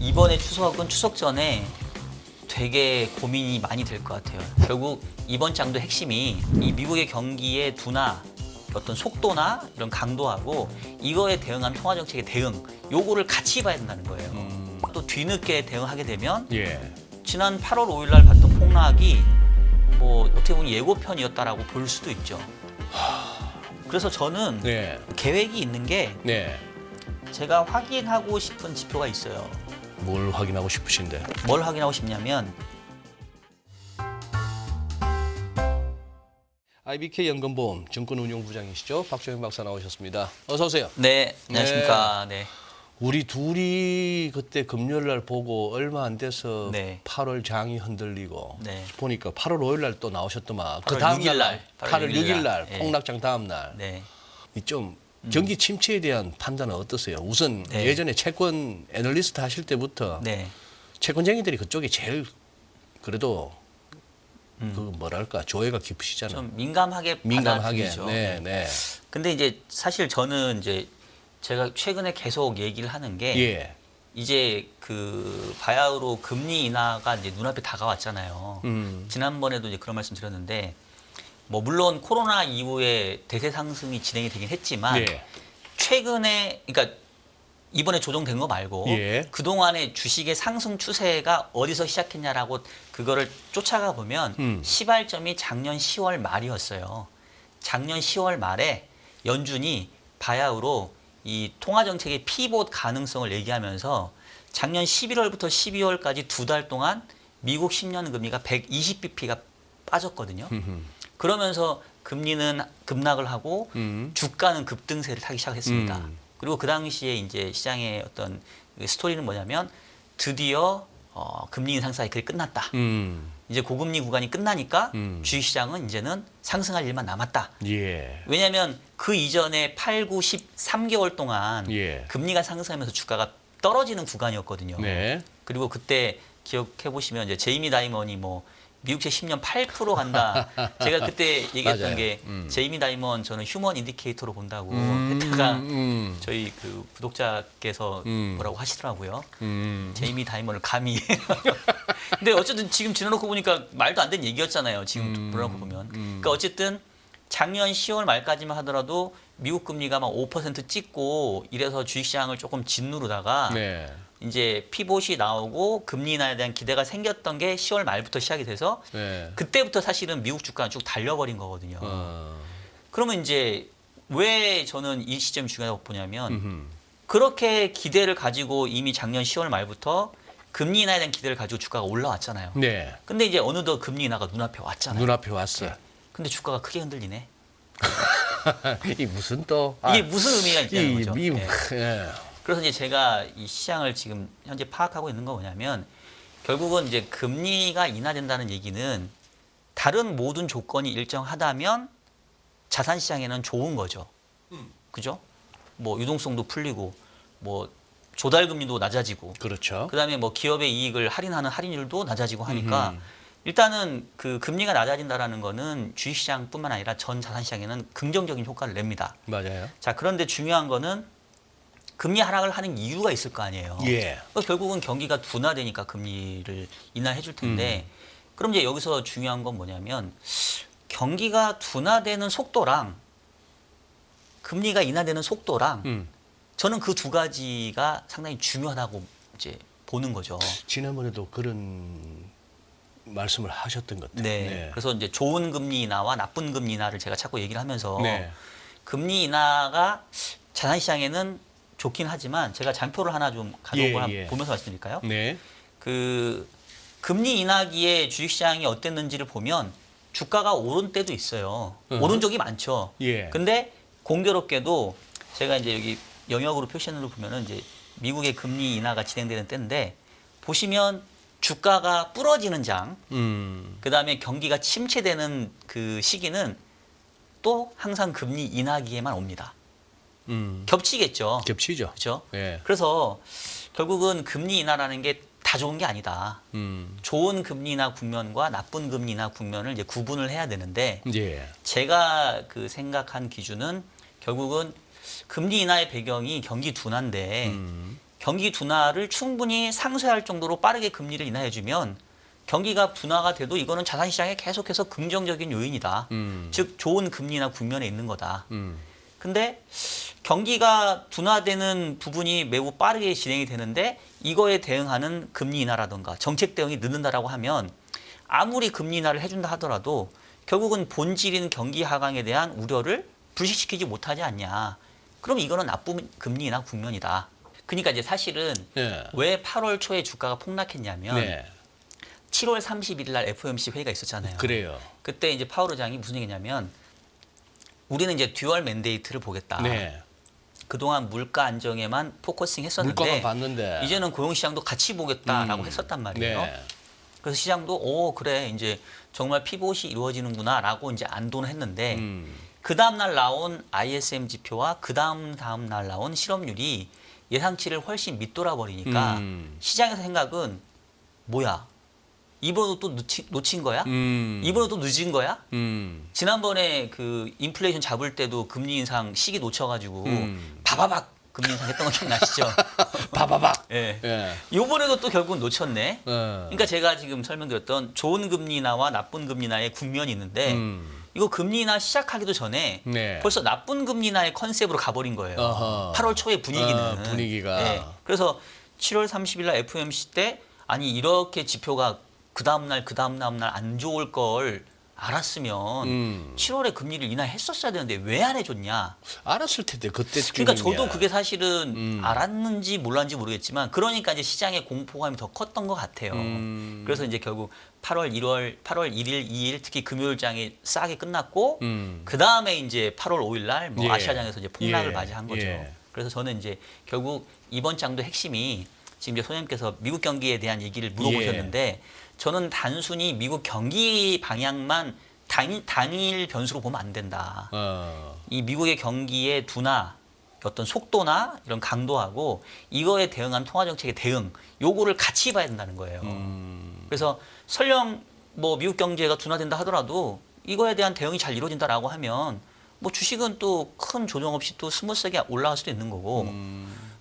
이번에 추석은 추석 전에 되게 고민이 많이 될 것 같아요. 결국 이번 장도 핵심이 이 미국의 경기의 둔화, 어떤 속도나 이런 강도하고 이거에 대응한 통화 정책의 대응, 요거를 같이 봐야 된다는 거예요. 또 뒤늦게 대응하게 되면 지난 8월 5일 날 봤던 폭락이 뭐 어떻게 보면 예고편이었다라고 볼 수도 있죠. 그래서 저는 계획이 있는 게 제가 확인하고 싶은 지표가 있어요. 뭘 확인하고 싶으신데? 뭘 확인하고 싶냐면 IBK 연금보험 증권운용부장이시죠? 박정현 박사 나오셨습니다. 어서 오세요. 네, 안녕하십니까. 네. 우리 둘이 그때 금요일 날 보고 얼마 안 돼서 네. 8월 장이 흔들리고 네. 보니까 8월 5일 날 또 나오셨더만. 그 8월 다음 6일 날, 8월 6일 날 네. 폭락장 다음 날. 네. 좀 경기 침체에 대한 판단은 어떠세요? 우선 네. 예전에 채권 애널리스트 하실 때부터 네. 채권쟁이들이 그쪽이 제일 그래도 그 뭐랄까 조예가 깊으시잖아요. 좀 민감하게 받아들이죠. 네. 근데 이제 사실 저는 이제 제가 최근에 계속 얘기를 하는 게 이제 그 바야흐로 금리 인하가 이제 눈앞에 다가왔잖아요. 지난번에도 이제 그런 말씀 드렸는데 뭐 물론 코로나 이후에 대세 상승이 진행이 되긴 했지만 최근에 그러니까 이번에 조정된 거 말고 그동안의 주식의 상승 추세가 어디서 시작했냐라고 그거를 쫓아가 보면 시발점이 작년 10월 말이었어요. 작년 10월 말에 연준이 바야흐로 이 통화정책의 피봇 가능성을 얘기하면서 작년 11월부터 12월까지 2달 동안 미국 10년 금리가 120bp가 빠졌거든요. 그러면서 금리는 급락을 하고 주가는 급등세를 타기 시작했습니다. 그리고 그 당시에 이제 시장의 어떤 스토리는 뭐냐면 드디어 금리 인상 사이클이 끝났다. 이제 고금리 구간이 끝나니까 주식시장은 이제는 상승할 일만 남았다. 왜냐하면 그 이전에 8, 9, 13개월 동안 금리가 상승하면서 주가가 떨어지는 구간이었거든요. 그리고 그때 기억해 보시면 이제 제이미 다이먼이 뭐 미국채 10년 8% 간다. 제가 그때 얘기했던 게 제이미 다이먼 저는 휴먼 인디케이터로 본다고 했다가 저희 그 구독자께서 뭐라고 하시더라고요. 제이미 다이먼을 감히. 근데 어쨌든 지금 지나놓고 보니까 말도 안 되는 얘기였잖아요. 지금 보려고 보면. 그러니까 어쨌든 작년 10월 말까지만 하더라도 미국 금리가 막 5% 찍고 이래서 주식시장을 조금 짓누르다가 이제 피봇이 나오고 금리 인하에 대한 기대가 생겼던 게 10월 말부터 시작이 돼서 그때부터 사실은 미국 주가는 쭉 달려버린 거거든요. 그러면 이제 왜 저는 이 시점이 중요하다고 보냐면 그렇게 기대를 가지고 이미 작년 10월 말부터 금리 인하에 대한 기대를 가지고 주가가 올라왔잖아요. 근데 이제 어느덧 금리 인하가 눈앞에 왔잖아요. 눈앞에 왔어요. 근데 주가가 크게 흔들리네. 이 무슨 또 이게 무슨 의미가 있다는 거죠. 그래서 이제 제가 이 시장을 지금 현재 파악하고 있는 거 뭐냐면 결국은 이제 금리가 인하된다는 얘기는 다른 모든 조건이 일정하다면 자산 시장에는 좋은 거죠. 그죠? 뭐 유동성도 풀리고 뭐 조달 금리도 낮아지고 그렇죠. 그다음에 뭐 기업의 이익을 할인하는 할인율도 낮아지고 하니까 일단은 그 금리가 낮아진다라는 거는 주식시장뿐만 아니라 전 자산 시장에는 긍정적인 효과를 냅니다. 맞아요. 자, 그런데 중요한 거는 금리 하락을 하는 이유가 있을 거 아니에요. 결국은 경기가 둔화되니까 금리를 인하해 줄 텐데 그럼 이제 여기서 중요한 건 뭐냐면 경기가 둔화되는 속도랑 금리가 인하되는 속도랑 저는 그 두 가지가 상당히 중요하다고 이제 보는 거죠. 지난번에도 그런 말씀을 하셨던 것 같아요. 그래서 이제 좋은 금리 인하와 나쁜 금리 인하를 제가 자꾸 얘기를 하면서 금리 인하가 자산 시장에는 좋긴 하지만 제가 장표를 하나 좀 가져오고 보면서 말씀드릴까요? 그 금리 인하기에 주식시장이 어땠는지를 보면 주가가 오른 때도 있어요. 오른 적이 많죠. 근데 공교롭게도 제가 이제 여기 영역으로 표시한으로 보면은 이제 미국의 금리 인하가 진행되는 때인데 보시면 주가가 부러지는 장, 그다음에 경기가 침체되는 그 시기는 또 항상 금리 인하기에만 옵니다. 겹치겠죠. 겹치죠. 그렇죠. 그래서 결국은 금리 인하라는 게 다 좋은 게 아니다. 좋은 금리 인하 국면과 나쁜 금리 인하 국면을 이제 구분을 해야 되는데 제가 그 생각한 기준은 결국은 금리 인하의 배경이 경기 둔화인데 경기 둔화를 충분히 상쇄할 정도로 빠르게 금리를 인하해주면 경기가 둔화가 돼도 이거는 자산시장에 계속해서 긍정적인 요인이다. 즉 좋은 금리나 국면에 있는 거다. 근데 경기가 둔화되는 부분이 매우 빠르게 진행이 되는데 이거에 대응하는 금리 인하라든가 정책 대응이 늦는다라고 하면 아무리 금리 인하를 해준다 하더라도 결국은 본질인 경기 하강에 대한 우려를 불식시키지 못하지 않냐. 그럼 이거는 나쁜 금리 인하 국면이다. 그러니까 이제 사실은 네. 왜 8월 초에 주가가 폭락했냐면 네. 7월 31일 날 FOMC 회의가 있었잖아요. 그래요. 그때 이제 파월 의장이 무슨 얘기냐면 우리는 이제 듀얼 맨데이트를 보겠다. 네. 그동안 물가 안정에만 포커싱 했었는데 물가만 봤는데 이제는 고용시장도 같이 보겠다라고 했었단 말이에요. 네. 그래서 시장도 그래 이제 정말 피봇이 이루어지는구나라고 이제 안도는 했는데 그 다음 날 나온 ISM 지표와 그 다음 날 나온 실업률이 예상치를 훨씬 밑돌아 버리니까 시장에서 생각은 뭐야 이번에도 또 놓친 거야? 이번에도 또 늦은 거야? 지난번에 그 인플레이션 잡을 때도 금리 인상 시기 놓쳐가지고 바바박 금리 인상 했던 거 기억나시죠? 바바박. 예. 예. 이번에도 또 결국은 놓쳤네. 예. 그러니까 제가 지금 설명드렸던 좋은 금리 인하와 나쁜 금리 인하의 국면이 있는데 이거 금리 인하 시작하기도 전에 네. 벌써 나쁜 금리 인하의 컨셉으로 가버린 거예요. 어허. 8월 초의 분위기는. 분위기가. 예. 그래서 7월 30일 날 FOMC 때 아니 이렇게 지표가 그 다음 날 안 좋을 걸 알았으면 7월에 금리를 인하했었어야 되는데 왜 안 해줬냐. 알았을 텐데 그때쯤이야. 그러니까 저도 그게 사실은 알았는지 몰랐는지 모르겠지만 그러니까 이제 시장의 공포감이 더 컸던 것 같아요. 그래서 이제 결국 8월 1일, 2일 특히 금요일장이 싸게 끝났고 그 다음에 이제 8월 5일 날 뭐 예. 아시아장에서 이제 폭락을 예. 맞이한 거죠. 예. 그래서 저는 이제 결국 이번 장도 핵심이 지금 이제 소장님께서 미국 경기에 대한 얘기를 물어보셨는데 저는 단순히 미국 경기 방향만 당일 변수로 보면 안 된다. 이 미국의 경기의 둔화, 어떤 속도나 이런 강도하고 이거에 대응한 통화정책의 대응, 요거를 같이 봐야 된다는 거예요. 그래서 설령 뭐 미국 경제가 둔화된다 하더라도 이거에 대한 대응이 잘 이루어진다라고 하면 뭐 주식은 또 큰 조정 없이 또 스무스하게 올라갈 수도 있는 거고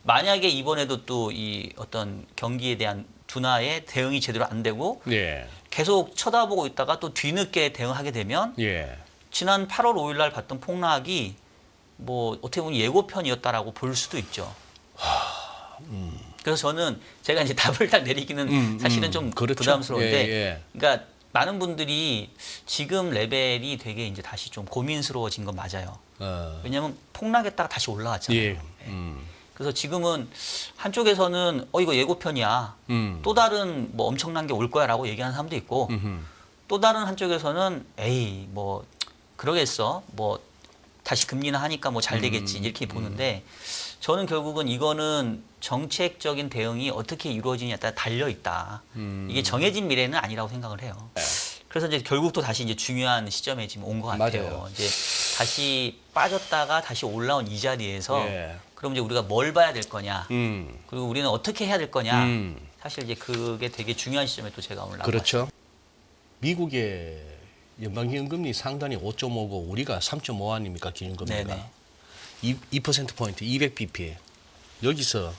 만약에 이번에도 또 이 어떤 경기에 대한 둔화에 대응이 제대로 안 되고 예. 계속 쳐다보고 있다가 또 뒤늦게 대응하게 되면 예. 지난 8월 5일 날 봤던 폭락이 뭐 어떻게 보면 예고편이었다라고 볼 수도 있죠. 그래서 저는 제가 이제 답을 딱 내리기는 사실은 좀 그렇죠. 부담스러운데, 예, 예. 그러니까 많은 분들이 지금 레벨이 되게 이제 다시 좀 고민스러워진 건 맞아요. 왜냐하면 폭락했다가 다시 올라왔잖아요. 예. 그래서 지금은 한쪽에서는 이거 예고편이야. 또 다른 뭐 엄청난 게 올 거야라고 얘기하는 사람도 있고, 또 다른 한쪽에서는 에이 뭐 그러겠어. 뭐 다시 금리나 하니까 뭐 잘 되겠지 이렇게 보는데 저는 결국은 이거는 정책적인 대응이 어떻게 이루어지냐에 따라 달려 있다. 이게 정해진 미래는 아니라고 생각을 해요. 그래서 이제 결국 또 다시 이제 중요한 시점에 지금 온 것 같아요. 맞아요. 이제 다시 빠졌다가 다시 올라온 이 자리에서 예. 그럼 이제 우리가 뭘 봐야 될 거냐, 그리고 우리는 어떻게 해야 될 거냐. 사실 이제 그게 되게 중요한 시점에 또 제가 오늘 나왔어요. 그렇죠. 미국의 연방기준금리 상단이 5.5고 우리가 3.5 아닙니까 기준금리가. 네네. 2%포인트 200bp. 여기서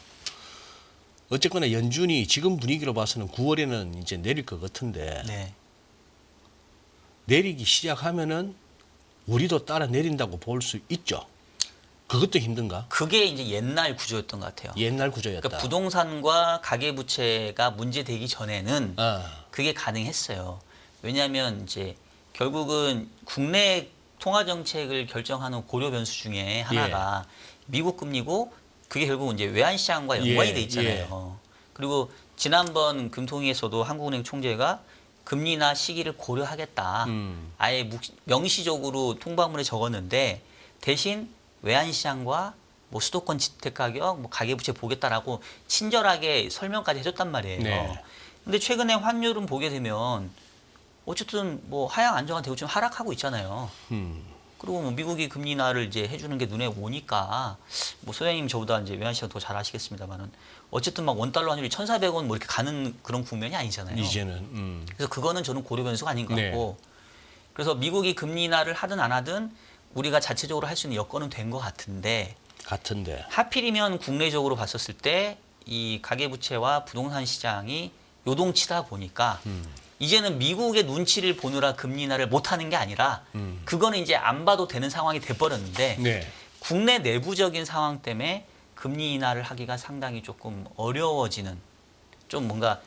어쨌거나 연준이 지금 분위기로 봐서는 9월에는 이제 내릴 것 같은데 네. 내리기 시작하면은 우리도 따라 내린다고 볼 수 있죠. 그것도 힘든가? 그게 이제 옛날 구조였던 것 같아요. 옛날 구조였다. 그러니까 부동산과 가계부채가 문제되기 전에는 그게 가능했어요. 왜냐하면 이제 결국은 국내 통화 정책을 결정하는 고려 변수 중에 하나가 미국 금리고 그게 결국은 이제 외환 시장과 연관이 돼 있잖아요. 그리고 지난번 금통위에서도 한국은행 총재가 금리나 시기를 고려하겠다. 아예 명시적으로 통방문에 적었는데 대신 외환 시장과 뭐 수도권 주택 가격, 뭐 가계부채 보겠다라고 친절하게 설명까지 해줬단 말이에요. 네. 근데 최근에 환율은 보게 되면 어쨌든 뭐 하향 안정화되고 지금 하락하고 있잖아요. 그리고 뭐 미국이 금리 인하를 이제 해주는 게 눈에 오니까 뭐 소장님 저보다 이제 외환 시장 더 잘 아시겠습니다만은 어쨌든 막 원달러 환율이 1,400원 뭐 이렇게 가는 그런 국면이 아니잖아요. 이제는. 그래서 그거는 저는 고려 변수가 아닌 것 같고 그래서 미국이 금리 인하를 하든 안 하든 우리가 자체적으로 할 수 있는 여건은 된 것 같은데 하필이면 국내적으로 봤었을 때 이 가계부채와 부동산 시장이 요동치다 보니까 이제는 미국의 눈치를 보느라 금리 인하를 못하는 게 아니라 그거는 이제 안 봐도 되는 상황이 돼버렸는데 네. 국내 내부적인 상황 때문에 금리 인하를 하기가 상당히 조금 어려워지는 좀 뭔가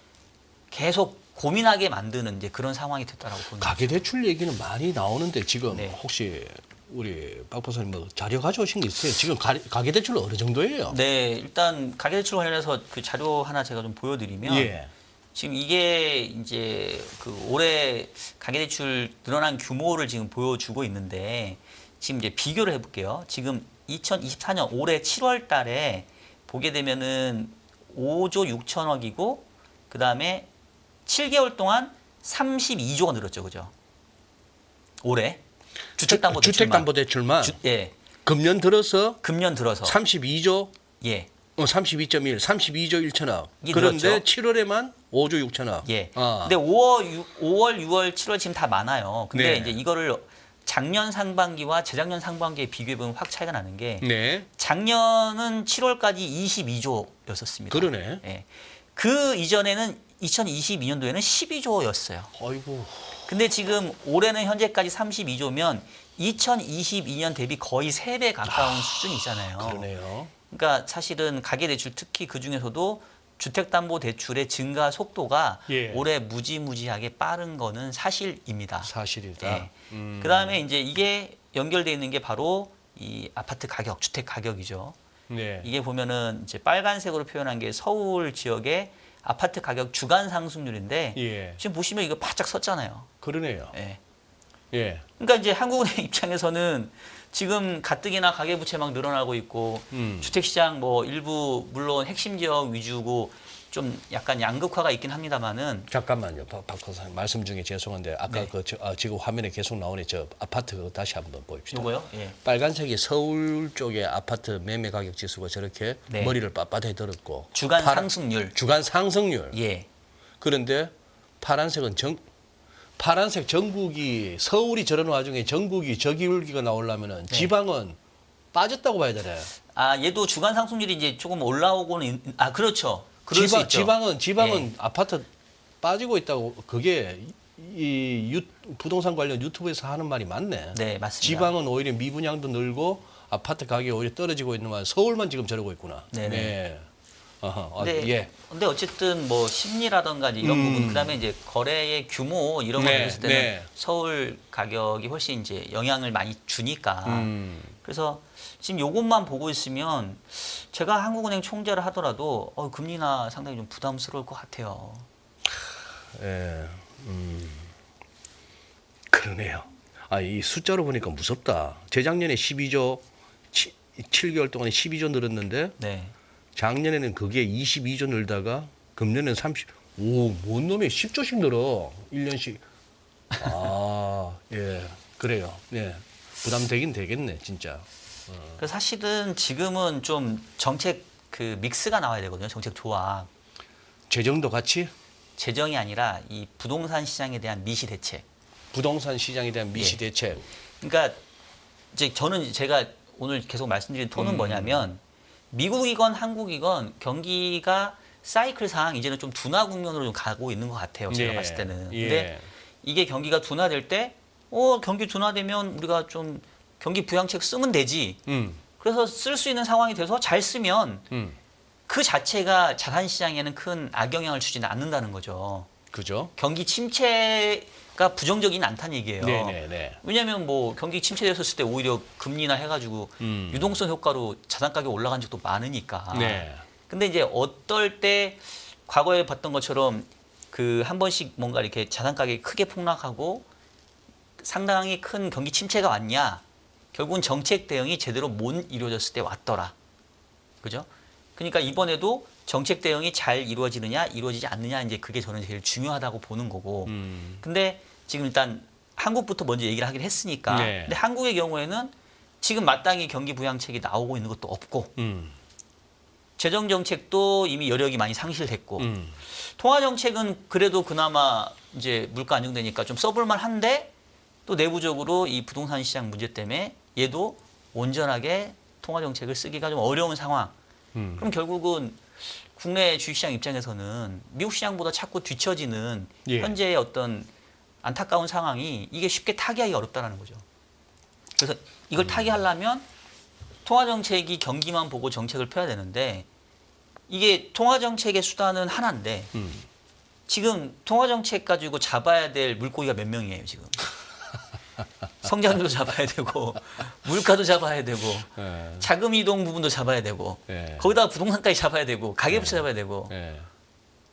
계속 고민하게 만드는 이제 그런 상황이 됐다라고 보는 거죠. 가계대출 얘기는 많이 나오는데 지금 네. 혹시 우리 박 박사님 뭐 자료 가져오신 게 있어요? 지금 가계대출 어느 정도예요? 네, 일단 가계대출 관련해서 그 자료 하나 제가 좀 보여드리면 예. 지금 이게 이제 그 올해 가계대출 늘어난 규모를 지금 보여주고 있는데 지금 이제 비교를 해볼게요. 지금 2024년 올해 7월 달에 보게 되면은 5조 6천억이고 그 다음에 7개월 동안 32조가 늘었죠, 그죠? 올해 주택담보대출만 예, 금년 들어서 금년 들어서 32조 예, 32.1, 32조 1천억. 이게 그런데 늘었죠. 7월에만 5조 6천억. 예. 아. 근데 5월, 6월, 7월 지금 다 많아요. 근데 네. 이제 이거를 작년 상반기와 재작년 상반기에 비교해 보면 확 차이가 나는 게 네. 작년은 7월까지 22조였었습니다. 그러네. 예. 그 이전에는 2022년도에는 12조였어요. 아이고. 근데 지금 올해는 현재까지 32조면 2022년 대비 거의 3배 가까운 수준이잖아요. 그러네요. 그러니까 사실은 가계대출 특히 그 중에서도 주택담보대출의 증가 속도가 예. 올해 무지무지하게 빠른 거는 사실입니다. 사실이다. 예. 그다음에 이제 이게 연결되어 있는 게 바로 이 아파트 가격, 주택 가격이죠. 네. 이게 보면은 이제 빨간색으로 표현한 게 서울 지역의 아파트 가격 주간 상승률인데 예. 지금 보시면 이거 바짝 섰잖아요. 그러네요. 예. 예. 그러니까 이제 한국은행 입장에서는 지금 가뜩이나 가계부채 막 늘어나고 있고 주택시장 뭐 일부 물론 핵심 지역 위주고 좀 약간 양극화가 있긴 합니다만은 잠깐만요, 박 박사님 말씀 중에 죄송한데 아까 네. 지금 화면에 계속 나오는 저 아파트 그거 다시 한번 보입시다. 요거요? 예. 빨간색이 서울 쪽의 아파트 매매 가격 지수가 저렇게 네. 머리를 빳빳하게 들었고 주간 상승률. 주간 상승률. 예. 그런데 파란색은 파란색 전국이 서울이 저런 와중에 전국이 저기울기가 나오려면은 네. 지방은 빠졌다고 봐야 되네. 아, 얘도 주간 상승률이 이제 조금 올라오고는 그렇죠. 그럴 수 있죠. 지방은 예. 아파트 빠지고 있다고 그게 부동산 관련 유튜브에서 하는 말이 맞네. 네, 맞습니다. 지방은 오히려 미분양도 늘고 아파트 가격이 오히려 떨어지고 있는만 서울만 지금 저러고 있구나. 네네. 네. 어허, 근데, 예. 근데 어쨌든 뭐 심리라든가 이제 이런 부분 그다음에 이제 거래의 규모 이런 거 네, 봤을 때는 네. 서울 가격이 훨씬 이제 영향을 많이 주니까 그래서 지금 요것만 보고 있으면 제가 한국은행 총재를 하더라도 금리 인하 상당히 좀 부담스러울 것 같아요. 예. 그러네요. 이 숫자로 보니까 무섭다. 재작년에 12조 7개월 동안에 12조 늘었는데 네. 작년에는 그게 22조 늘다가 금년에는 뭔 놈이 10조씩 늘어. 1년씩. 예. 그래요. 예. 부담되긴 되겠네, 진짜. 그래서 사실은 지금은 좀 정책 그 믹스가 나와야 되거든요. 정책 조합. 재정도 같이 재정이 아니라 이 부동산 시장에 대한 미시 대책. 부동산 시장에 대한 미시 예. 대책. 그러니까 이제 저는 제가 오늘 계속 말씀드린 톤은 뭐냐면 미국이건 한국이건 경기가 사이클상 이제는 좀 둔화 국면으로 좀 가고 있는 것 같아요. 제가 예. 봤을 때는. 예. 근데 이게 경기가 둔화될 때 경기 둔화되면 우리가 좀 경기 부양책 쓰면 되지. 그래서 쓸 수 있는 상황이 돼서 잘 쓰면 그 자체가 자산 시장에는 큰 악영향을 주지는 않는다는 거죠. 그죠? 경기 침체가 부정적이진 않다는 얘기예요. 네네네. 왜냐하면 뭐 경기 침체됐을 때 오히려 금리나 해가지고 유동성 효과로 자산 가격 올라간 적도 많으니까. 네. 근데 이제 어떨 때 과거에 봤던 것처럼 그 한 번씩 뭔가 이렇게 자산 가격이 크게 폭락하고 상당히 큰 경기 침체가 왔냐? 결국은 정책 대응이 제대로 못 이루어졌을 때 왔더라. 그죠? 그러니까 이번에도 정책 대응이 잘 이루어지느냐, 이루어지지 않느냐, 이제 그게 저는 제일 중요하다고 보는 거고. 근데 지금 일단 한국부터 먼저 얘기를 하긴 했으니까. 네. 근데 한국의 경우에는 지금 마땅히 경기 부양책이 나오고 있는 것도 없고, 재정 정책도 이미 여력이 많이 상실됐고, 통화 정책은 그래도 그나마 이제 물가 안정되니까 좀 써볼만 한데, 또 내부적으로 이 부동산 시장 문제 때문에 얘도 온전하게 통화 정책을 쓰기가 좀 어려운 상황. 그럼 결국은 국내 주식시장 입장에서는 미국 시장보다 자꾸 뒤처지는 예. 현재의 어떤 안타까운 상황이 이게 쉽게 타개하기 어렵다는 거죠. 그래서 이걸 타개하려면 통화정책이 경기만 보고 정책을 펴야 되는데 이게 통화정책의 수단은 하나인데 지금 통화정책 가지고 잡아야 될 물고기가 몇 명이에요 지금. 성장률도 잡아야 되고 물가도 잡아야 되고 예. 자금 이동 부분도 잡아야 되고 예. 거기다가 부동산까지 잡아야 되고 가계부채 잡아야 되고 예.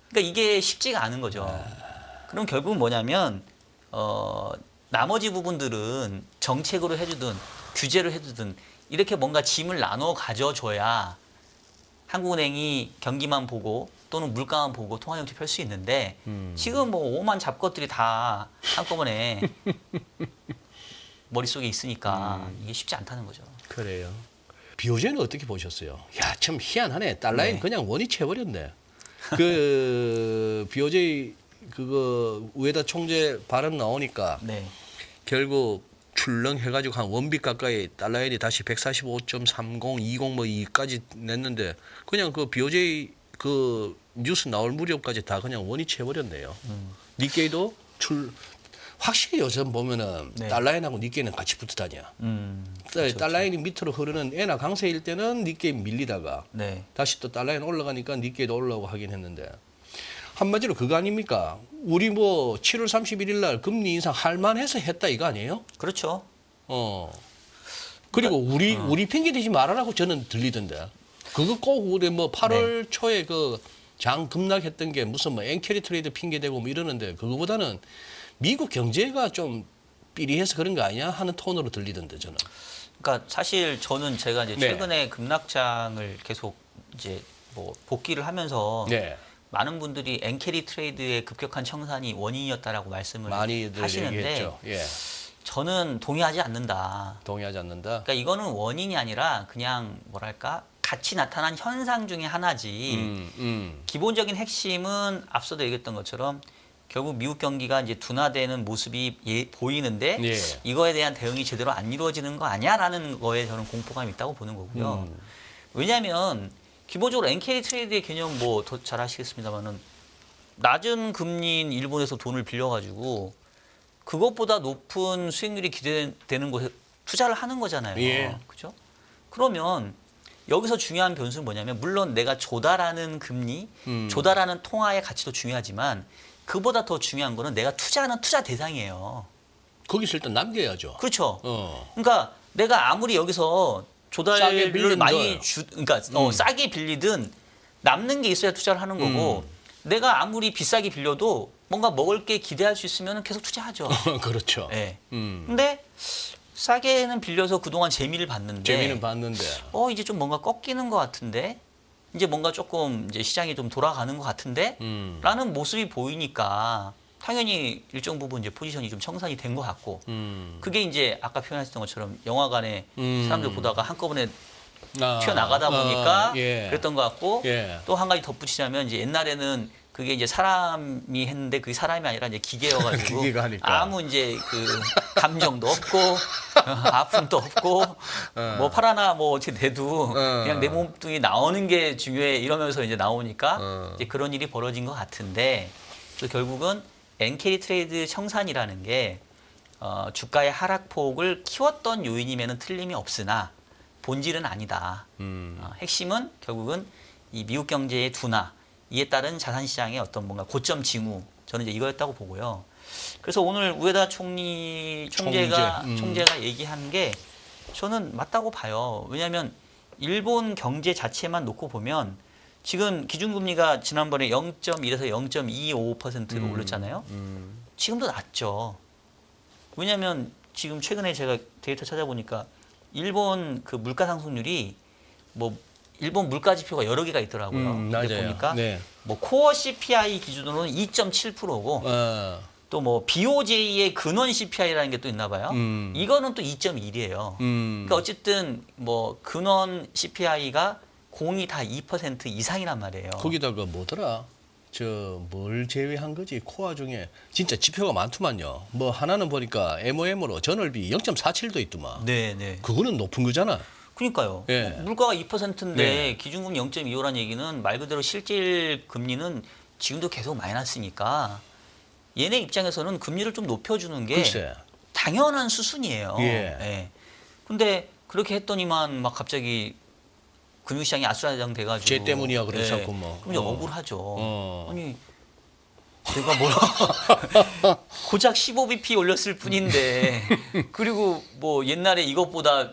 그러니까 이게 쉽지가 않은 거죠. 그럼 결국은 뭐냐면 나머지 부분들은 정책으로 해주든 규제로 해주든 이렇게 뭔가 짐을 나눠 가져줘야 한국은행이 경기만 보고 또는 물가만 보고 통화정책 펼 수 있는데 지금 뭐 오만 잡것들이 다 한꺼번에 머릿속에 있으니까 이게 쉽지 않다는 거죠. 그래요. BOJ는 어떻게 보셨어요? 야, 참 희한하네. 달러엔 네. 그냥 원이 채버렸네. 그 BOJ 그거 우에다 총재 발언 나오니까 네. 결국 출렁해가지고 한 원빅 가까이 달러엔이 다시 145.30, 20 뭐 이까지 냈는데 그냥 그 BOJ 그 뉴스 나올 무렵까지 다 그냥 원이 채버렸네요. 니케이도 확실히 요즘 보면은 네. 달러엔하고 니케이는 같이 붙어 다녀. 그렇죠, 달러엔이 밑으로 흐르는 엔화 강세일 때는 니케이 밀리다가 네. 다시 또 달러엔 올라가니까 니케이도 올라오고 하긴 했는데 한마디로 그거 아닙니까? 우리 뭐 7월 31일 날 금리 인상 할 만해서 했다 이거 아니에요? 그렇죠. 그리고 우리 핑계 대지 말아라고 저는 들리던데. 그거 꼭 우리 뭐 8월 초에 그 장 급락했던 게 무슨 뭐 엔캐리 트레이드 핑계 대고 뭐 이러는데 그거보다는 미국 경제가 좀 삐리해서 그런 거 아니냐 하는 톤으로 들리던데 저는. 그러니까 사실 저는 제가 이제 네. 최근에 급락장을 계속 이제 뭐 복귀를 하면서 네. 많은 분들이 엔캐리 트레이드의 급격한 청산이 원인이었다라고 말씀을 많이들 하시는데 얘기했죠. 예. 저는 동의하지 않는다. 동의하지 않는다. 그러니까 이거는 원인이 아니라 그냥 뭐랄까 같이 나타난 현상 중에 하나지. 기본적인 핵심은 앞서도 얘기했던 것처럼 결국 미국 경기가 이제 둔화되는 모습이 보이는데 예. 이거에 대한 대응이 제대로 안 이루어지는 거 아니야라는 거에 저는 공포감이 있다고 보는 거고요. 왜냐하면 기본적으로 엔캐리 트레이드의 개념 뭐 더 잘 아시겠습니다만은 낮은 금리인 일본에서 돈을 빌려가지고 그것보다 높은 수익률이 기대되는 곳에 투자를 하는 거잖아요. 예. 그죠? 그러면 여기서 중요한 변수는 뭐냐면 물론 내가 조달하는 금리, 조달하는 통화의 가치도 중요하지만 그보다 더 중요한 거는 내가 투자하는 투자 대상이에요. 거기서 일단 남겨야죠. 그렇죠. 어. 그러니까 내가 아무리 여기서 싸게 빌리는 조달을 많이 거예요. 그러니까 싸게 빌리든 남는 게 있어야 투자를 하는 거고 내가 아무리 비싸게 빌려도 뭔가 먹을 게 기대할 수 있으면 계속 투자하죠. 그렇죠. 네. 근데 싸게는 빌려서 그동안 재미를 봤는데 재미는 봤는데. 이제 좀 뭔가 꺾이는 것 같은데 이제 뭔가 조금 이제 시장이 좀 돌아가는 것 같은데 라는 모습이 보이니까 당연히 일정 부분 이제 포지션이 좀 청산이 된 것 같고 그게 이제 아까 표현하셨던 것처럼 영화관에 사람들 보다가 한꺼번에 튀어나가다 보니까 예. 그랬던 것 같고 예. 또 한 가지 덧붙이자면 이제 옛날에는 그게 이제 사람이 했는데 그게 사람이 아니라 이제 기계여가지고 기계가 하니까. 아무 이제 그 감정도 없고 아픔도 없고 뭐 팔아나 뭐 어떻게 돼도 그냥 내 몸뚱이 나오는 게 중요해 이러면서 이제 나오니까 이제 그런 일이 벌어진 것 같은데 그래서 결국은 엔캐리 트레이드 청산이라는 게 주가의 하락폭을 키웠던 요인이면은 틀림이 없으나 본질은 아니다. 핵심은 결국은 이 미국 경제의 둔화 이에 따른 자산시장의 어떤 뭔가 고점 징후 저는 이제 이거였다고 보고요. 그래서 오늘 우에다 총재가 얘기한 게 저는 맞다고 봐요. 왜냐하면 일본 경제 자체만 놓고 보면 지금 기준금리가 지난번에 0.1에서 0.25%로 올랐잖아요. 지금도 낮죠. 왜냐하면 지금 최근에 제가 데이터 찾아보니까 일본 그 물가 상승률이 뭐 일본 물가 지표가 여러 개가 있더라고요. 맞아요. 보니까 네. 뭐 코어 CPI 기준으로는 2.7%고 또 뭐 BOJ의 근원 CPI라는 게 또 있나 봐요. 이거는 또 2.1이에요. 그러니까 어쨌든 뭐 근원 CPI가 공이 다 2% 이상이란 말이에요. 거기다가 뭐더라? 저 뭘 제외한 거지? 코아 중에 진짜 지표가 많더만요. 뭐 하나는 보니까 MOM으로 전월비 0.47도 있더만. 네, 네. 그거는 높은 거잖아. 그러니까요. 예. 물가가 2%인데 네. 기준금리 0.25라는 얘기는 말 그대로 실질 금리는 지금도 계속 마이너스니까 얘네 입장에서는 금리를 좀 높여주는 게 글쎄. 당연한 수순이에요. 예. 예. 근데 그렇게 했더니만 막 갑자기 금융시장이 아수라장 돼가지고 쟤 때문이야 그래서 예. 자꾸 뭐. 그럼 이제 억울하죠. 어. 아니 내가 뭐 고작 15bp 올렸을 뿐인데 그리고 뭐 옛날에 이것보다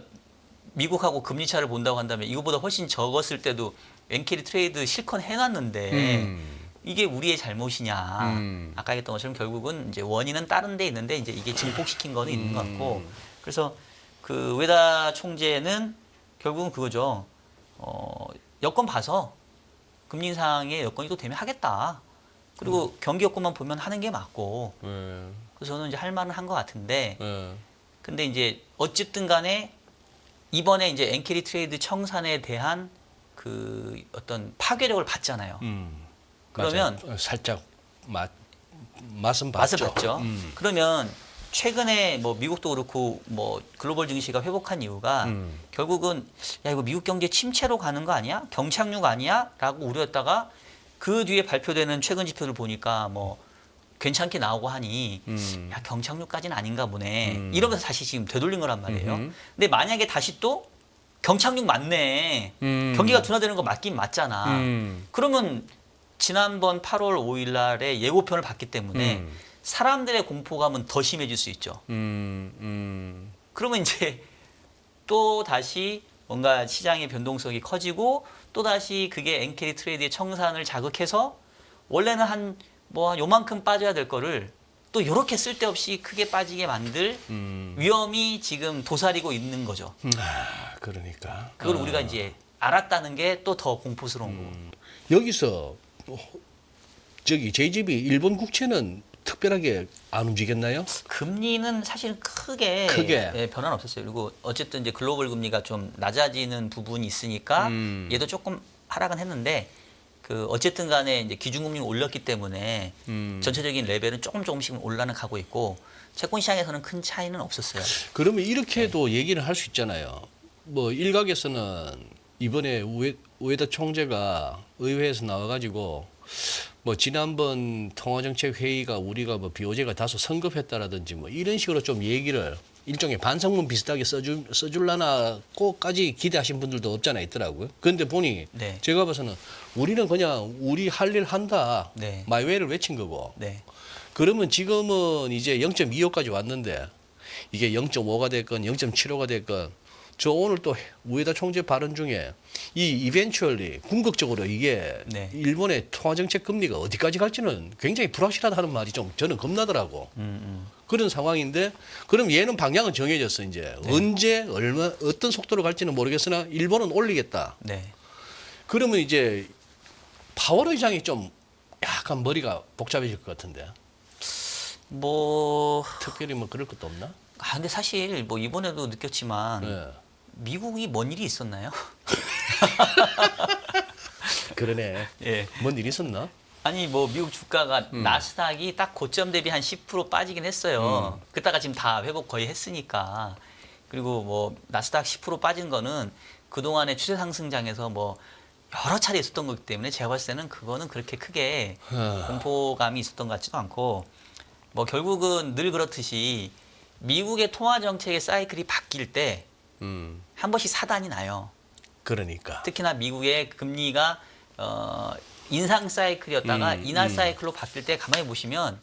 미국하고 금리 차를 본다고 한다면 이것보다 훨씬 적었을 때도 엔캐리 트레이드 실컷 해놨는데 이게 우리의 잘못이냐. 아까 했던 것처럼 결국은 이제 원인은 다른 데 있는데 이제 이게 증폭시킨 거는 있는 것 같고 그래서 그 우에다 총재는 결국은 그거죠. 여건 봐서 금리 인상의 여건이 또 되면 하겠다. 그리고 경기 여건만 보면 하는 게 맞고 그래서 저는 이제 할 말은 한 것 같은데 근데 이제 어쨌든 간에 이번에 이제 엔캐리 트레이드 청산에 대한 그 어떤 파괴력을 봤잖아요. 그러면 맞아요. 살짝 맛은 맛을 봤죠. 봤죠. 그러면 최근에 뭐 미국도 그렇고 뭐 글로벌 증시가 회복한 이유가 결국은 야 이거 미국 경제 침체로 가는 거 아니야? 경착륙 아니야?라고 우려했다가 그 뒤에 발표되는 최근 지표를 보니까 뭐 괜찮게 나오고 하니 야 경착륙까지는 아닌가 보네. 이러면서 다시 지금 되돌린 거란 말이에요. 근데 만약에 다시 또 경착륙 맞네. 경기가 둔화되는 거 맞긴 맞잖아. 그러면 지난번 8월 5일 날에 예고편을 봤기 때문에 사람들의 공포감은 더 심해질 수 있죠. 그러면 이제 또 다시 뭔가 시장의 변동성이 커지고 또 다시 그게 엔캐리 트레이드의 청산을 자극해서 원래는 한 요만큼 빠져야 될 거를 또 이렇게 쓸데없이 크게 빠지게 만들 위험이 지금 도사리고 있는 거죠. 그러니까 그걸 우리가 이제 알았다는 게 또 더 공포스러운 거고. 여기서 저기 JGB 일본 국채는 특별하게 안 움직였나요? 금리는 사실 크게 예, 변화는 없었어요. 그리고 어쨌든 이제 글로벌 금리가 좀 낮아지는 부분이 있으니까 얘도 조금 하락은 했는데 그 어쨌든 간에 이제 기준금리를 올렸기 때문에 전체적인 레벨은 조금씩 올라는 가고 있고 채권 시장에서는 큰 차이는 없었어요. 그러면 이렇게도 얘기를 할 수 있잖아요. 뭐 일각에서는 이번에 우에다 총재가 의회에서 나와가지고 뭐 지난번 통화정책 회의가 우리가 뭐 BOJ가 다소 성급했다라든지 뭐 이런 식으로 좀 얘기를 일종의 반성문 비슷하게 써줄라나고까지 기대하신 분들도 없잖아 있더라고요. 그런데 보니 네. 제가 봐서는 우리는 그냥 우리 할 일 한다. 네. 마이웨이를 외친 거고. 네. 그러면 지금은 이제 0.25까지 왔는데 이게 0.5가 됐건 0.75가 됐건 저 오늘 또 우에다 총재 발언 중에 이 이벤츄얼리 궁극적으로 이게 네. 일본의 통화정책 금리가 어디까지 갈지는 굉장히 불확실하다는 말이 좀 저는 겁나더라고. 그런 상황인데 그럼 얘는 방향은 정해졌어 이제. 네. 언제 얼마 어떤 속도로 갈지는 모르겠으나 일본은 올리겠다. 네. 그러면 이제 파월 의장이 좀 약간 머리가 복잡해질 것 같은데. 뭐 특별히 뭐 그럴 것도 없나? 근데 사실 뭐 이번에도 느꼈지만 네. 미국이 뭔 일이 있었나요? 그러네. 예. 뭔 일 있었나? 아니 뭐 미국 주가가 나스닥이 딱 고점 대비 한 10% 빠지긴 했어요. 그따가 지금 다 회복 거의 했으니까. 그리고 뭐 나스닥 10% 빠진 거는 그동안의 추세 상승장에서 뭐 여러 차례 있었던 거기 때문에 제가 봤을 때는 그거는 그렇게 크게 공포감이 있었던 것 같지도 않고 뭐 결국은 늘 그렇듯이 미국의 통화 정책의 사이클이 바뀔 때 한 번씩 사단이 나요. 그러니까. 특히나 미국의 금리가 인상 사이클이었다가 인하 사이클로 바뀔 때 가만히 보시면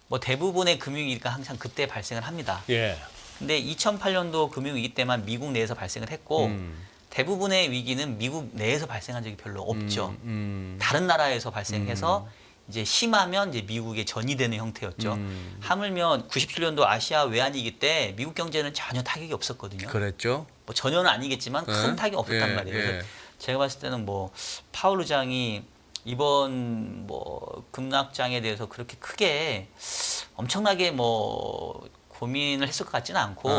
뭐 대부분의 금융위기가 항상 그때 발생을 합니다. 예. 근데 2008년도 금융위기 때만 미국 내에서 발생을 했고 대부분의 위기는 미국 내에서 발생한 적이 별로 없죠. 다른 나라에서 발생해서 이제 심하면 이제 미국에 전이되는 형태였죠. 하물며 97년도 아시아 외환위기 때 미국 경제는 전혀 타격이 없었거든요. 그랬죠. 뭐 전혀는 아니겠지만 큰 타격이 없었단 말이에요. 그래서 제가 봤을 때는 뭐 파월 의장이 이번 뭐 급락장에 대해서 그렇게 크게 엄청나게 뭐 고민을 했을 것 같지는 않고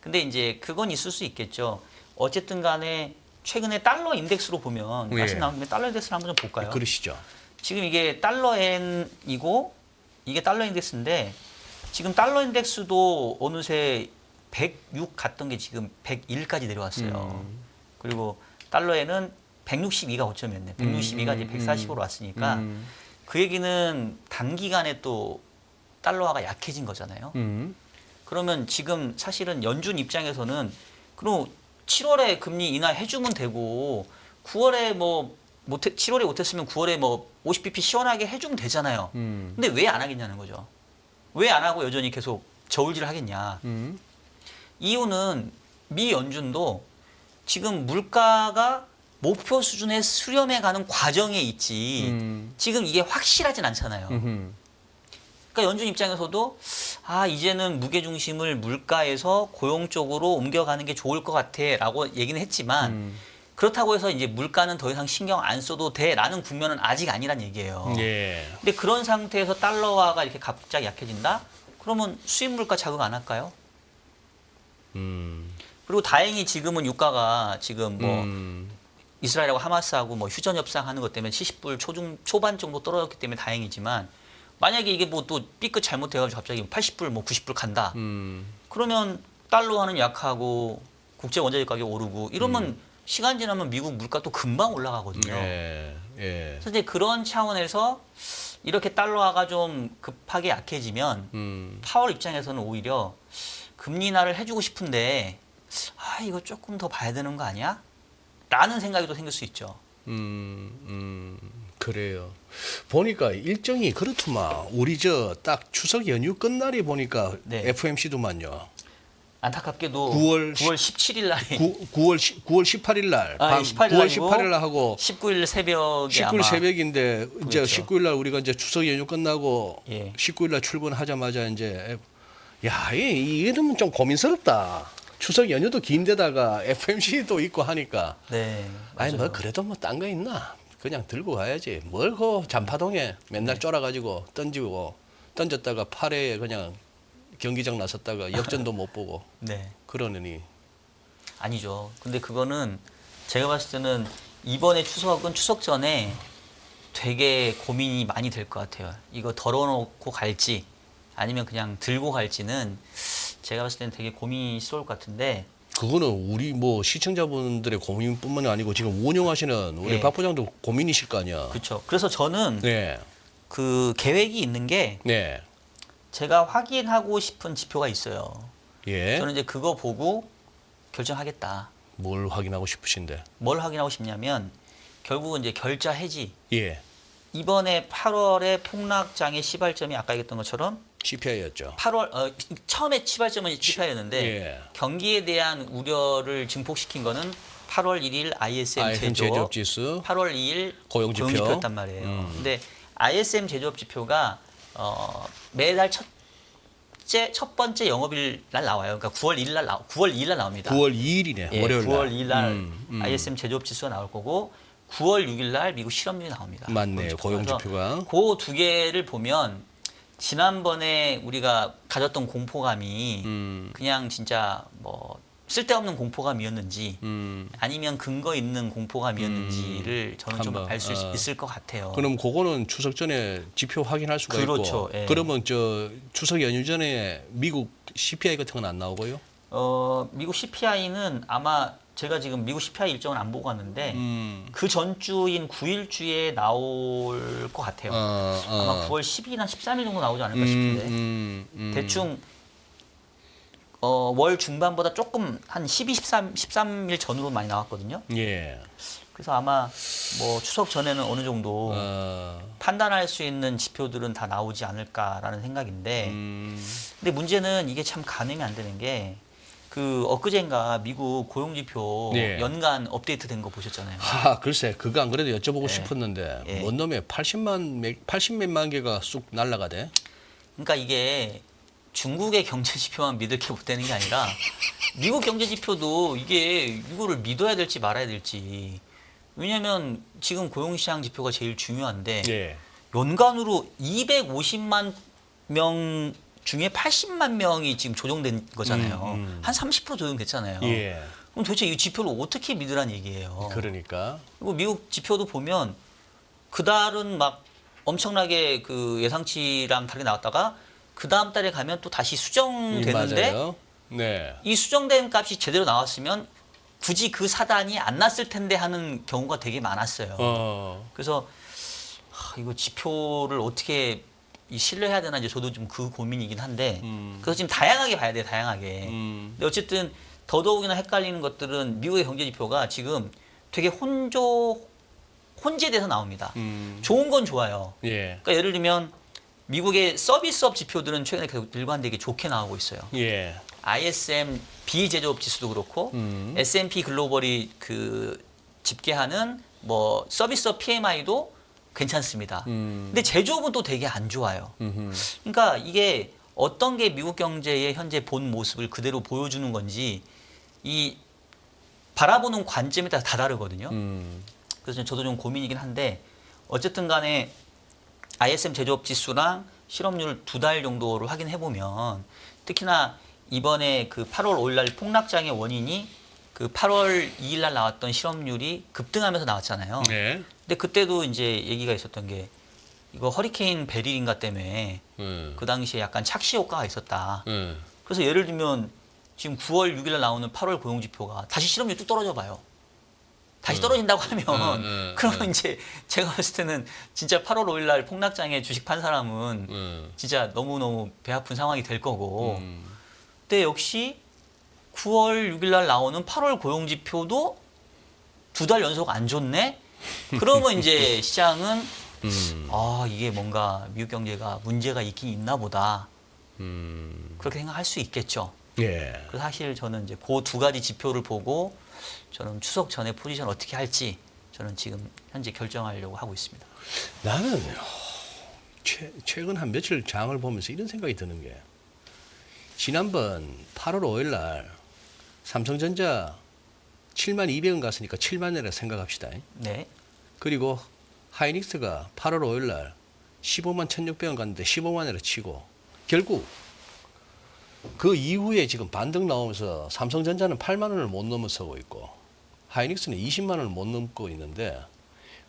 근데 이제 그건 있을 수 있겠죠. 어쨌든 간에 최근에 달러 인덱스로 보면 말씀 나온 김에 달러 인덱스를 한번 좀 볼까요? 그러시죠. 지금 이게 달러엔이고 이게 달러 인덱스인데 지금 달러 인덱스도 어느새 106 갔던 게 지금 101까지 내려왔어요. 그리고 달러에는 162가 고점이었네. 162가 이제 140으로 왔으니까 그 얘기는 단기간에 또 달러화가 약해진 거잖아요. 그러면 지금 사실은 연준 입장에서는 그럼 7월에 금리 인하해주면 되고 9월에 뭐 7월에 못했으면 9월에 뭐 50bp 시원하게 해주면 되잖아요. 근데 왜 안 하겠냐는 거죠. 왜 안 하고 여전히 계속 저울질을 하겠냐. 이유는 미 연준도 지금 물가가 목표 수준에 수렴해 가는 과정에 있지 지금 이게 확실하진 않잖아요. 그러니까 연준 입장에서도 이제는 무게중심을 물가에서 고용 쪽으로 옮겨가는 게 좋을 것 같아라고 얘기는 했지만 그렇다고 해서 이제 물가는 더 이상 신경 안 써도 돼라는 국면은 아직 아니란 얘기예요. 예. 근데 그런 상태에서 달러화가 이렇게 갑자기 약해진다? 그러면 수입 물가 자극 안 할까요? 그리고 다행히 지금은 유가가 지금 뭐 이스라엘하고 하마스하고 뭐 휴전 협상하는 것 때문에 70불 초반 정도 떨어졌기 때문에 다행이지만 만약에 이게 뭐 또 삐끗 잘못돼가지고 갑자기 80불 뭐 90불 간다. 그러면 달러화는 약하고 국제 원자재 가격 오르고 이러면 시간 지나면 미국 물가 또 금방 올라가거든요. 예. 그래서 이제 그런 차원에서 이렇게 달러화가 좀 급하게 약해지면 파월 입장에서는 오히려 금리 인하를 해주고 싶은데 이거 조금 더 봐야 되는 거 아니야? 라는 생각이 또 생길 수 있죠. 그래요. 보니까 일정이 그렇더만 우리 저 딱 추석 연휴 끝날이 보니까 네. FMC도만요. 안타깝게도 9월 17일 날이 9월 18일 날, 18일 9월 날이고 18일 날 하고 19일 새벽에 19일 아마 새벽인데 이제 그렇죠. 19일 날 우리가 이제 추석 연휴 끝나고 예. 19일 날 출근하자마자 이제 이러면 좀 고민스럽다. 추석 연휴도 긴데다가 FMC도 있고 하니까 네. 아니 맞아요. 뭐 그래도 뭐 딴 거 있나? 그냥 들고 가야지. 뭘 그 잔파동에 맨날 쫄아가지고 던졌다가 8회에 그냥 경기장 나섰다가 역전도 못 보고 네. 그러느니 아니죠. 근데 그거는 제가 봤을 때는 이번에 추석은 추석 전에 되게 고민이 많이 될 것 같아요. 이거 덜어놓고 갈지 아니면 그냥 들고 갈지는 제가 봤을 때는 되게 고민스러울 것 같은데 그거는 우리 뭐 시청자분들의 고민뿐만이 아니고 지금 운영하시는 우리 네. 박 부장도 고민이실 거 아니야. 그렇죠. 그래서 저는 네, 그 계획이 있는 게 네, 제가 확인하고 싶은 지표가 있어요. 예. 저는 이제 그거 보고 결정하겠다. 뭘 확인하고 싶으신데? 뭘 확인하고 싶냐면 결국은 이제 결자 해지. 예, 이번에 8월에 폭락장의 시발점이 아까 얘기했던 것처럼 CPI였죠. 8월 처음에 시발점은 CPI였는데 예. 경기에 대한 우려를 증폭시킨 거는 8월 1일 ISM 제조업, 제조업 지수, 8월 2일 고용지표. 고용지표였단 말이에요. 근데 ISM 제조업 지표가 매달 첫 번째 영업일 날 나와요. 그러니까 9월 2일 날 나옵니다. 9월 2일이네. 예, 월요일 9월 날. 2일 날 ISM 제조업 지수가 나올 거고 9월 6일 날 미국 실업률이 나옵니다. 맞네요. 고용지표가. 그 두 개를 보면 지난번에 우리가 가졌던 공포감이 그냥 진짜 뭐 쓸데없는 공포감이었는지 아니면 근거 있는 공포감이었는지를 저는 좀 한번, 알 수 있을 것 같아요. 그럼 그거는 추석 전에 지표 확인할 수가 그렇죠. 있고. 예. 그러면 저 추석 연휴 전에 미국 CPI 같은 건 안 나오고요? 미국 CPI는 아마 제가 지금 미국 CPI 일정을 안 보고 왔는데 그 전주인 9일주에 나올 것 같아요. 아마 9월 10일이나 13일 정도 나오지 않을까 싶은데 대충 월 중반보다 조금 한 12, 13일 전으로 많이 나왔거든요. 예. 그래서 아마 뭐 추석 전에는 어느 정도 판단할 수 있는 지표들은 다 나오지 않을까라는 생각인데 근데 문제는 이게 참 가늠이 안 되는 게 그 엊그제인가 미국 고용지표 예. 연간 업데이트 된 거 보셨잖아요. 글쎄 그거 안 그래도 여쭤보고 예. 싶었는데 예. 뭔 놈에 80몇만 개가 쑥 날라가대. 그러니까 이게 중국의 경제 지표만 믿을 게 못 되는 게 아니라 미국 경제 지표도 이게 이거를 믿어야 될지 말아야 될지. 왜냐면 지금 고용시장 지표가 제일 중요한데 예. 연간으로 250만 명 중에 80만 명이 지금 조정된 거잖아요. 한 30% 조정됐잖아요. 예. 그럼 도대체 이 지표를 어떻게 믿으란 얘기예요. 그러니까. 그리고 미국 지표도 보면 그달은 막 엄청나게 그 예상치랑 다르게 나왔다가 그 다음 달에 가면 또 다시 수정되는데 맞아요. 네. 이 수정된 값이 제대로 나왔으면 굳이 그 사단이 안 났을 텐데 하는 경우가 되게 많았어요. 그래서 이거 지표를 어떻게 신뢰해야 되나 이제 저도 좀 그 고민이긴 한데 그래서 지금 다양하게 봐야 돼요. 다양하게. 근데 어쨌든 더더욱이나 헷갈리는 것들은 미국의 경제 지표가 지금 되게 혼재돼서 나옵니다. 좋은 건 좋아요. 예. 그러니까 예를 들면 미국의 서비스업 지표들은 최근에 계속 일관되게 좋게 나오고 있어요. 예. ISM 비제조업 지수도 그렇고 S&P 글로벌이 그 집계하는 뭐 서비스업 PMI도 괜찮습니다. 근데 제조업은 또 되게 안 좋아요. 그러니까 이게 어떤 게 미국 경제의 현재 본 모습을 그대로 보여주는 건지 이 바라보는 관점에 따라 다 다르거든요. 그래서 저도 좀 고민이긴 한데 어쨌든 간에 ISM 제조업 지수랑 실업률 2달 정도를 확인해 보면 특히나 이번에 그 8월 5일 날 폭락장의 원인이 그 8월 2일 날 나왔던 실업률이 급등하면서 나왔잖아요. 네. 근데 그때도 이제 얘기가 있었던 게 이거 허리케인 베릴인가 때문에 그 당시에 약간 착시 효과가 있었다. 그래서 예를 들면 지금 9월 6일 날 나오는 8월 고용 지표가 다시 실업률이 뚝 떨어져 봐요. 다시 떨어진다고 하면 그러면 이제 제가 봤을 때는 진짜 8월 5일 날 폭락장에 주식 판 사람은 진짜 너무너무 배 아픈 상황이 될 거고 근데 역시 9월 6일 날 나오는 8월 고용 지표도 2달 연속 안 좋네? 그러면 이제 시장은 아 이게 뭔가 미국 경제가 문제가 있긴 있나 보다 그렇게 생각할 수 있겠죠. 예. 그래서 사실 저는 이제 그 두 가지 지표를 보고 저는 추석 전에 포지션 어떻게 할지 저는 지금 현재 결정하려고 하고 있습니다. 나는 최근 한 며칠 장을 보면서 이런 생각이 드는 게 지난번 8월 5일 날 삼성전자 7만 200원 갔으니까 7만 원이라 생각합시다. 네. 그리고 하이닉스가 8월 5일 날 15만 1,600원 갔는데 15만 원이라 치고 결국 그 이후에 지금 반등 나오면서 삼성전자는 8만 원을 못 넘어서고 있고 하이닉스는 20만 원을 못 넘고 있는데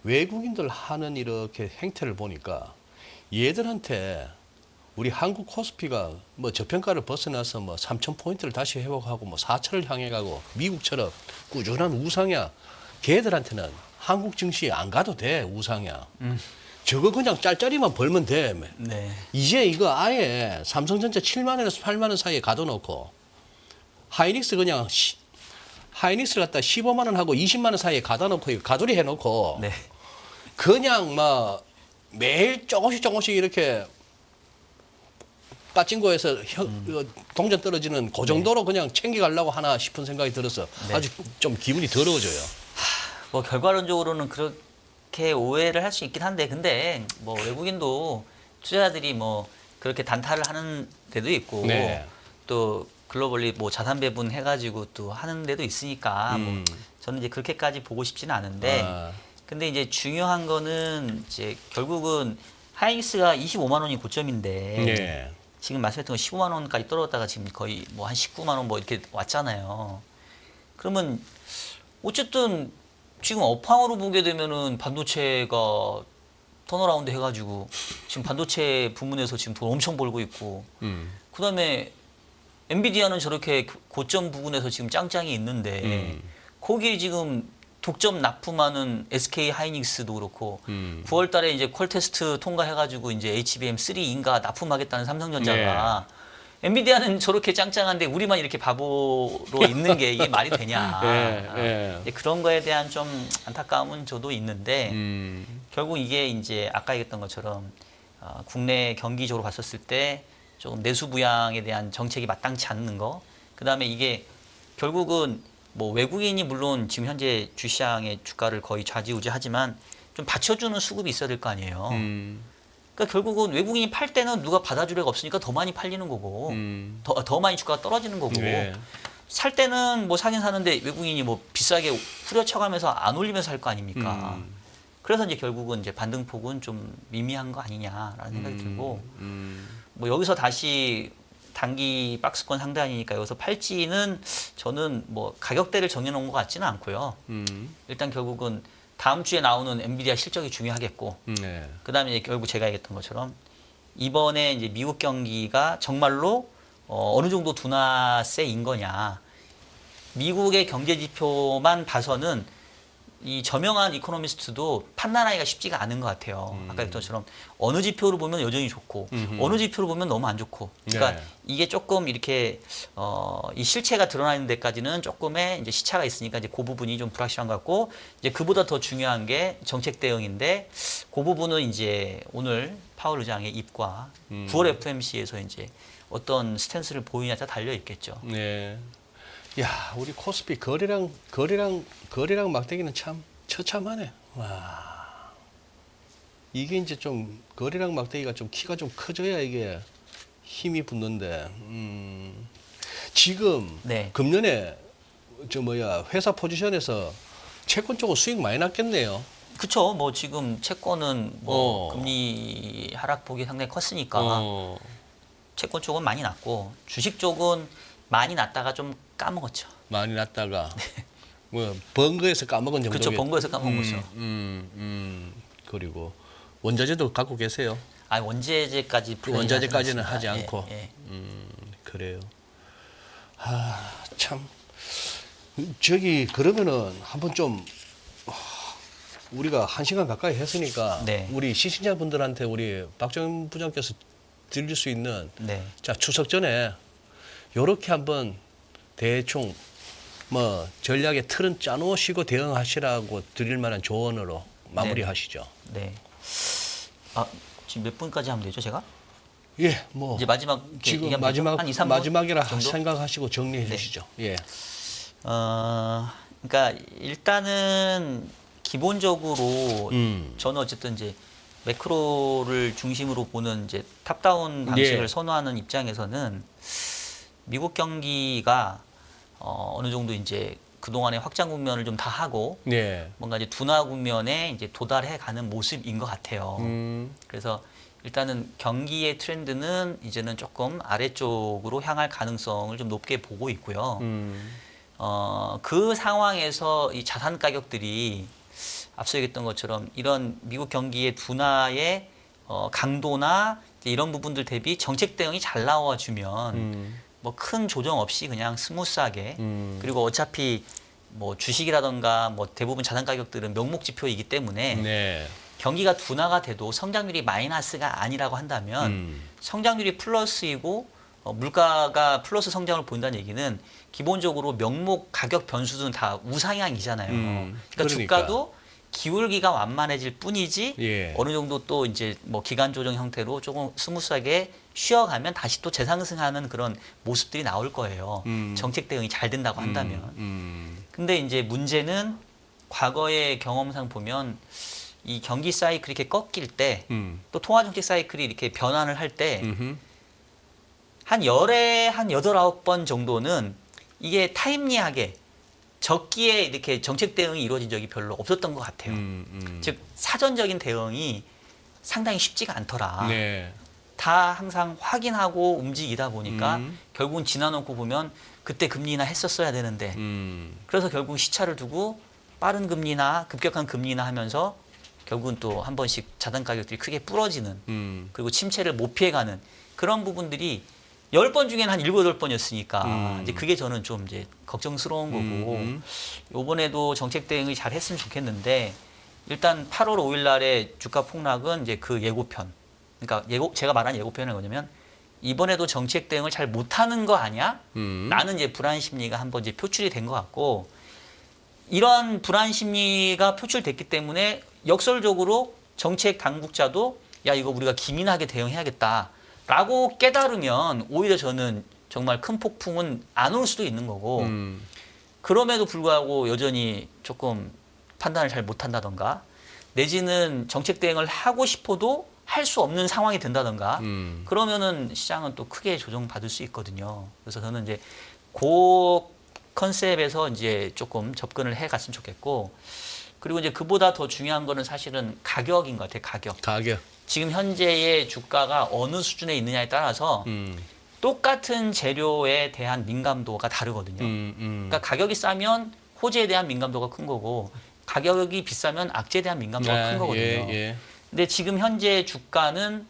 외국인들 하는 이렇게 행태를 보니까 얘들한테 우리 한국 코스피가 뭐 저평가를 벗어나서 뭐 3,000포인트를 다시 회복하고 뭐 4,000을 향해 가고 미국처럼 꾸준한 우상이야. 걔들한테는 한국 증시에 안 가도 돼, 우상이야. 저거 그냥 짤짤이만 벌면 돼. 네. 이제 이거 아예 삼성전자 7만 원에서 8만 원 사이에 가둬놓고 하이닉스 그냥 하이닉스를 갖다 15만 원 하고 20만 원 사이에 가둬놓고 가두리 해놓고 네. 그냥 막 매일 조금씩 이렇게 빠찡고에서 동전 떨어지는 그 정도로 그냥 챙겨가려고 하나 싶은 생각이 들어서 네. 아주 좀 기분이 더러워져요. 뭐 결과론적으로는 그렇게 오해를 할 수 있긴 한데 근데 뭐 외국인도 투자자들이 뭐 그렇게 단타를 하는 데도 있고 네. 또 글로벌리 뭐 자산 배분 해가지고 또 하는 데도 있으니까 뭐 저는 이제 그렇게까지 보고 싶지는 않은데 근데 이제 중요한 거는 이제 결국은 하이닉스가 25만 원이 고점인데 네. 지금 말씀했던 거 15만 원까지 떨어졌다가 지금 거의 뭐 한 19만 원 뭐 이렇게 왔잖아요. 그러면 어쨌든 지금 업황으로 보게 되면은 반도체가 턴어라운드 해가지고 지금 반도체 부문에서 지금 돈 엄청 벌고 있고 그다음에 엔비디아는 저렇게 고점 부분에서 지금 짱짱이 있는데 거기에 지금 독점 납품하는 SK 하이닉스도 그렇고 9월 달에 이제 퀄테스트 통과해가지고 이제 HBM3인가 납품하겠다는 삼성전자가 엔비디아는 저렇게 짱짱한데 우리만 이렇게 바보로 있는 게 이게 말이 되냐. 그런 거에 대한 좀 안타까움은 저도 있는데 결국 이게 이제 아까 얘기했던 것처럼 국내 경기적으로 봤었을 때 조금 내수 부양에 대한 정책이 마땅치 않는 거. 그다음에 이게 결국은 뭐 외국인이 물론 지금 현재 주시장의 주가를 거의 좌지우지하지만 좀 받쳐주는 수급이 있어야 될 거 아니에요. 그러니까 결국은 외국인이 팔 때는 누가 받아줄 애가 없으니까 더 많이 팔리는 거고 더 많이 주가가 떨어지는 거고 살 때는 뭐 사긴 사는데 외국인이 뭐 비싸게 후려쳐가면서 안 올리면서 살 거 아닙니까? 그래서 이제 결국은 이제 반등폭은 좀 미미한 거 아니냐라는 생각이 들고 뭐 여기서 다시 단기 박스권 상단이니까 여기서 팔지는 저는 뭐 가격대를 정해놓은 것 같지는 않고요. 일단 결국은 다음 주에 나오는 엔비디아 실적이 중요하겠고, 그다음에 이제 결국 제가 얘기했던 것처럼 이번에 이제 미국 경기가 정말로 어느 정도 둔화세인 거냐. 미국의 경제 지표만 봐서는 이 저명한 이코노미스트도 판단하기가 쉽지가 않은 것 같아요. 아까 했던 것처럼 어느 지표를 보면 여전히 좋고 어느 지표를 보면 너무 안 좋고. 그러니까 네. 이게 조금 이렇게 이 실체가 드러나는 데까지는 조금의 이제 시차가 있으니까 이제 그 부분이 좀 불확실한 것 같고, 이제 그보다 더 중요한 게 정책 대응인데, 그 부분은 이제 오늘 파월 의장의 입과 9월 FOMC에서 이제 어떤 스탠스를 보이냐에 달려 있겠죠. 네. 야, 우리 코스피 거래량 막대기는 참 처참하네. 와. 이게 이제 좀 거래량 막대기가 좀 키가 좀 커져야 이게 힘이 붙는데. 지금 네. 금년에 회사 포지션에서 채권 쪽은 수익 많이 났겠네요. 그쵸. 뭐 지금 채권은 뭐 어. 금리 하락폭이 상당히 컸으니까 어. 채권 쪽은 많이 났고, 주식 쪽은 많이 났다가 좀 까먹었죠. 많이 났다가 뭐 번거에서 까먹은 정도. 그렇죠. 번거에서 까먹은 거죠. 그리고 원자재도 갖고 계세요. 아, 원자재까지 원자재까지는 하지 예, 않고. 예. 그래요. 아, 참. 그러면은 한번 좀 우리가 1시간 가까이 했으니까 네. 우리 시청자분들한테 우리 박정현 부장께서 드릴 수 있는 네. 자, 추석 전에 요렇게 한번 대충 뭐 전략의 틀은 짜놓으시고 대응하시라고 드릴 만한 조언으로 마무리하시죠. 네. 아, 지금 몇 분까지 하면 되죠, 제가? 예, 뭐 이제 마지막 지금 얘기하면 마지막 되죠? 한 2, 3분 마지막이라 정도? 생각하시고 정리해 네. 주시죠. 예. 그러니까 일단은 기본적으로 저는 어쨌든 이제 매크로를 중심으로 보는 이제 탑다운 방식을 예. 선호하는 입장에서는 미국 경기가 어느 정도 이제 그동안의 확장 국면을 좀 다 하고 네. 뭔가 이제 둔화 국면에 이제 도달해 가는 모습인 것 같아요. 그래서 일단은 경기의 트렌드는 이제는 조금 아래쪽으로 향할 가능성을 좀 높게 보고 있고요. 그 상황에서 이 자산 가격들이 앞서 얘기했던 것처럼 이런 미국 경기의 둔화의 강도나 이제 이런 부분들 대비 정책 대응이 잘 나와주면 뭐 큰 조정 없이 그냥 스무스하게, 그리고 어차피 뭐 주식이라던가 뭐 대부분 자산 가격들은 명목 지표이기 때문에 네. 경기가 둔화가 돼도 성장률이 마이너스가 아니라고 한다면 성장률이 플러스이고 물가가 플러스 성장을 보인다는 얘기는 기본적으로 명목 가격 변수는 다 우상향이잖아요. 그러니까 주가도 기울기가 완만해질 뿐이지 예. 어느 정도 또 이제 뭐 기간 조정 형태로 조금 스무스하게 쉬어가면 다시 또 재상승하는 그런 모습들이 나올 거예요. 정책 대응이 잘 된다고 한다면. 근데 이제 문제는 과거의 경험상 보면 이 경기 사이클이 이렇게 꺾일 때, 또 통화 정책 사이클이 이렇게 변환을 할 때 한 열에 한 8, 9번 정도는 이게 타임리하게 적기에 이렇게 정책 대응이 이루어진 적이 별로 없었던 것 같아요. 즉 사전적인 대응이 상당히 쉽지가 않더라. 네. 다 항상 확인하고 움직이다 보니까 결국은 지나놓고 보면 그때 금리 인하 했었어야 되는데 그래서 결국 시차를 두고 빠른 금리나 급격한 금리나 하면서 결국은 또 한 번씩 자산 가격들이 크게 부러지는, 그리고 침체를 못 피해가는 그런 부분들이 10번 중에는 한 7, 8번이었으니까 이제 그게 저는 좀 이제 걱정스러운 거고, 요번에도 정책 대응을 잘 했으면 좋겠는데, 일단 8월 5일 날의 주가 폭락은 이제 그 예고편. 그러니까 제가 말한 예고편은 뭐냐면 이번에도 정책 대응을 잘 못하는 거 아니야? 라는 이제 불안 심리가 한번 이제 표출이 된 것 같고, 이런 불안 심리가 표출됐기 때문에 역설적으로 정책 당국자도 야, 이거 우리가 기민하게 대응해야겠다라고 깨달으면 오히려 저는 정말 큰 폭풍은 안 올 수도 있는 거고, 그럼에도 불구하고 여전히 조금 판단을 잘 못한다던가, 내지는 정책 대응을 하고 싶어도 할 수 없는 상황이 된다던가, 그러면은 시장은 또 크게 조정받을 수 있거든요. 그래서 저는 이제 그 컨셉에서 이제 조금 접근을 해 갔으면 좋겠고, 그리고 이제 그보다 더 중요한 거는 사실은 가격인 것 같아요. 가격. 지금 현재의 주가가 어느 수준에 있느냐에 따라서 똑같은 재료에 대한 민감도가 다르거든요. 그러니까 가격이 싸면 호재에 대한 민감도가 큰 거고, 가격이 비싸면 악재에 대한 민감도가 큰 거거든요. 근데 지금 현재 주가는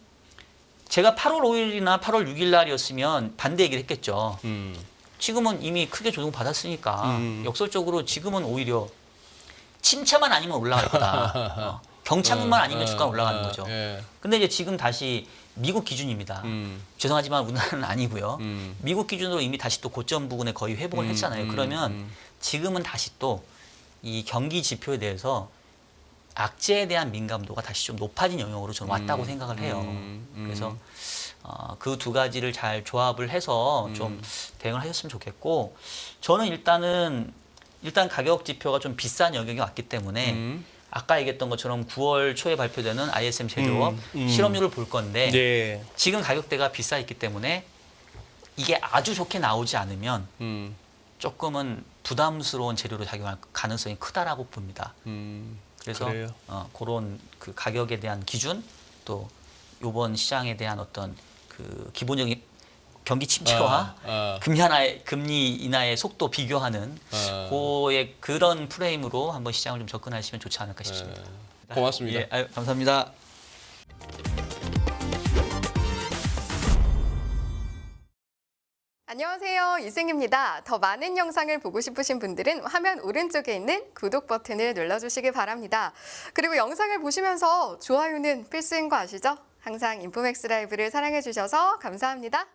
제가 8월 5일이나 8월 6일 날이었으면 반대 얘기를 했겠죠. 지금은 이미 크게 조정받았으니까 역설적으로 지금은 오히려 침체만 아니면 올라갈 거다. 경착만 아니면 주가 올라가는 거죠. 근데 이제 지금 다시 미국 기준입니다. 죄송하지만 우리나라는 아니고요. 미국 기준으로 이미 다시 또 고점 부근에 거의 회복을 했잖아요. 그러면 지금은 다시 또 이 경기 지표에 대해서 악재에 대한 민감도가 다시 좀 높아진 영역으로 저는 왔다고 생각을 해요. 그래서 그 두 가지를 잘 조합을 해서 좀 대응을 하셨으면 좋겠고, 저는 일단 가격 지표가 좀 비싼 영역이 왔기 때문에 아까 얘기했던 것처럼 9월 초에 발표되는 ISM 제조업 실업률을 볼 건데 네. 지금 가격대가 비싸 있기 때문에 이게 아주 좋게 나오지 않으면 조금은 부담스러운 재료로 작용할 가능성이 크다라고 봅니다. 그래서 그래요? 그런 그 가격에 대한 기준, 또 이번 시장에 대한 어떤 그 기본적인 경기 침체와 금리 인하의 속도 비교하는 그런 프레임으로 한번 시장을 좀 접근하시면 좋지 않을까 싶습니다. 고맙습니다. 예, 아유, 감사합니다. 안녕하세요. 이승입니다. 더 많은 영상을 보고 싶으신 분들은 화면 오른쪽에 있는 구독 버튼을 눌러주시기 바랍니다. 그리고 영상을 보시면서 좋아요는 필수인 거 아시죠? 항상 인포맥스 라이브를 사랑해 주셔서 감사합니다.